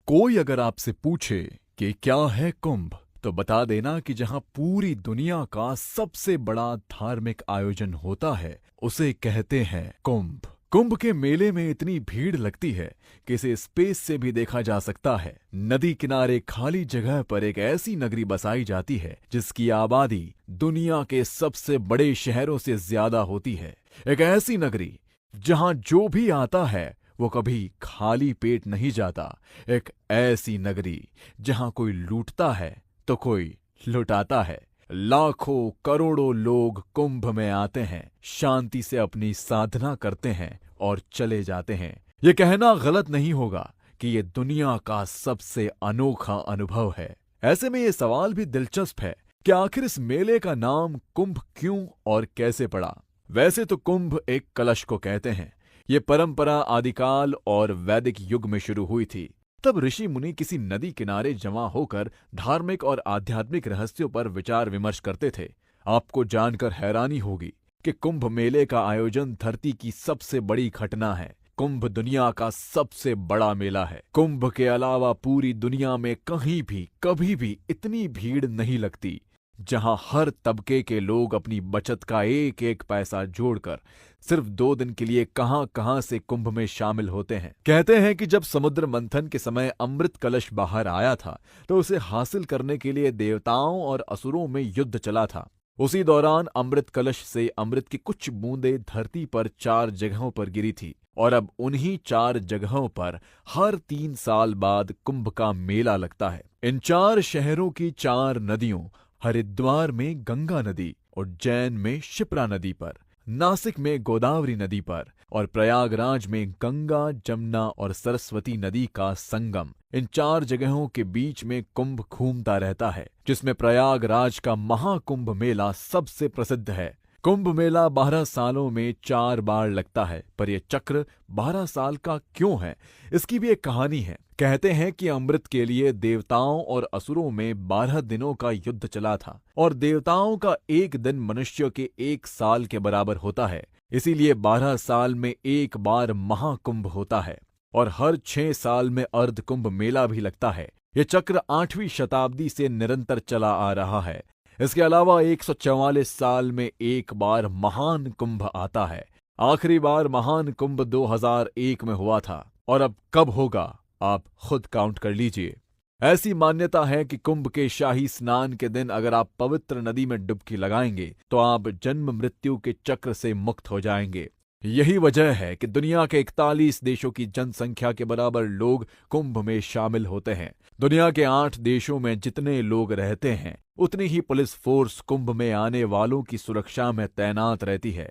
कोई अगर आपसे पूछे कि क्या है कुंभ, तो बता देना कि जहां पूरी दुनिया का सबसे बड़ा धार्मिक आयोजन होता है, उसे कहते हैं कुंभ। कुंभ के मेले में इतनी भीड़ लगती है कि इसे स्पेस से भी देखा जा सकता है। नदी किनारे खाली जगह पर एक ऐसी नगरी बसाई जाती है जिसकी आबादी दुनिया के सबसे बड़े शहरों से ज्यादा होती है। एक ऐसी नगरी जहां जो भी आता है वो कभी खाली पेट नहीं जाता। एक ऐसी नगरी जहां कोई लूटता है तो कोई लुटाता है। लाखों करोड़ों लोग कुंभ में आते हैं, शांति से अपनी साधना करते हैं और चले जाते हैं। ये कहना गलत नहीं होगा कि ये दुनिया का सबसे अनोखा अनुभव है। ऐसे में ये सवाल भी दिलचस्प है कि आखिर इस मेले का नाम कुंभ क्यों और कैसे पड़ा। वैसे तो कुंभ एक कलश को कहते हैं। ये परंपरा आदिकाल और वैदिक युग में शुरू हुई थी। तब ऋषि मुनि किसी नदी किनारे जमा होकर धार्मिक और आध्यात्मिक रहस्यों पर विचार विमर्श करते थे। आपको जानकर हैरानी होगी कि कुंभ मेले का आयोजन धरती की सबसे बड़ी घटना है। कुंभ दुनिया का सबसे बड़ा मेला है। कुंभ के अलावा पूरी दुनिया में कहीं भी कभी भी इतनी भीड़ नहीं लगती, जहां हर तबके के लोग अपनी बचत का एक एक पैसा जोड़कर सिर्फ 2 दिन के लिए कहां-कहां से कुंभ में शामिल होते हैं। कहते हैं कि जब समुद्र मंथन के समय अमृत कलश बाहर आया था, तो उसे हासिल करने के लिए देवताओं और असुरों में युद्ध चला था। उसी दौरान अमृत कलश से अमृत की कुछ बूंदें धरती पर 4 जगहों पर गिरी थी और अब उन्हीं 4 जगहों पर हर 3 साल बाद कुंभ का मेला लगता है। इन 4 शहरों की 4 नदियों, हरिद्वार में गंगा नदी, उज्जैन में शिप्रा नदी पर, नासिक में गोदावरी नदी पर और प्रयागराज में गंगा, जमुना और सरस्वती नदी का संगम, इन 4 जगहों के बीच में कुंभ घूमता रहता है, जिसमें प्रयागराज का महाकुंभ मेला सबसे प्रसिद्ध है। कुंभ मेला 12 सालों में 4 बार लगता है, पर यह चक्र 12 साल का क्यों है, इसकी भी एक कहानी है। कहते हैं कि अमृत के लिए देवताओं और असुरों में 12 दिनों का युद्ध चला था और देवताओं का एक दिन मनुष्य के 1 साल के बराबर होता है। इसीलिए 12 साल में एक बार महाकुंभ होता है और हर 6 साल में अर्धकुंभ मेला भी लगता है। यह चक्र 8वीं शताब्दी से निरंतर चला आ रहा है। इसके अलावा 144 साल में एक बार महान कुंभ आता है। आखिरी बार महान कुंभ 2001 में हुआ था और अब कब होगा आप खुद काउंट कर लीजिए। ऐसी मान्यता है कि कुंभ के शाही स्नान के दिन अगर आप पवित्र नदी में डुबकी लगाएंगे तो आप जन्म मृत्यु के चक्र से मुक्त हो जाएंगे। यही वजह है कि दुनिया के 41 देशों की जनसंख्या के बराबर लोग कुंभ में शामिल होते हैं। दुनिया के 8 देशों में जितने लोग रहते हैं, उतनी ही पुलिस फोर्स कुंभ में आने वालों की सुरक्षा में तैनात रहती है।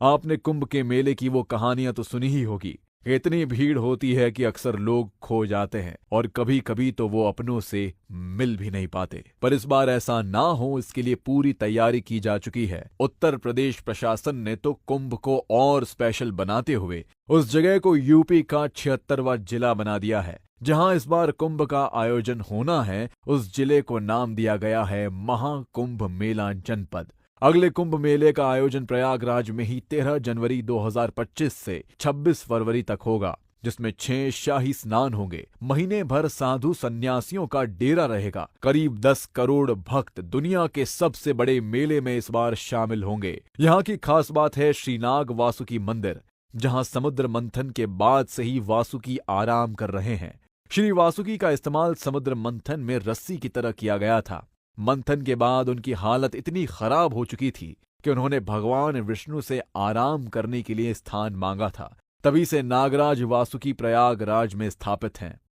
आपने कुंभ के मेले की वो कहानियां तो सुनी ही होगी। इतनी भीड़ होती है कि अक्सर लोग खो जाते हैं और कभी कभी तो वो अपनों से मिल भी नहीं पाते। पर इस बार ऐसा ना हो, इसके लिए पूरी तैयारी की जा चुकी है। उत्तर प्रदेश प्रशासन ने तो कुंभ को और स्पेशल बनाते हुए उस जगह को यूपी का 76वां जिला बना दिया है। जहां इस बार कुंभ का आयोजन होना है, उस जिले को नाम दिया गया है महाकुंभ मेला जनपद। अगले कुंभ मेले का आयोजन प्रयागराज में ही 13 जनवरी 2025 से 26 फरवरी तक होगा, जिसमें 6 शाही स्नान होंगे। महीने भर साधु सन्यासियों का डेरा रहेगा। करीब 10 करोड़ भक्त दुनिया के सबसे बड़े मेले में इस बार शामिल होंगे। यहाँ की खास बात है श्रीनाग वासुकी मंदिर, जहाँ समुद्र मंथन के बाद से ही वासुकी आराम कर रहे हैं। श्री वासुकी का इस्तेमाल समुद्र मंथन में रस्सी की तरह किया गया था। मंथन के बाद उनकी हालत इतनी खराब हो चुकी थी कि उन्होंने भगवान विष्णु से आराम करने के लिए स्थान मांगा था। तभी से नागराज वासुकी प्रयागराज में स्थापित हैं।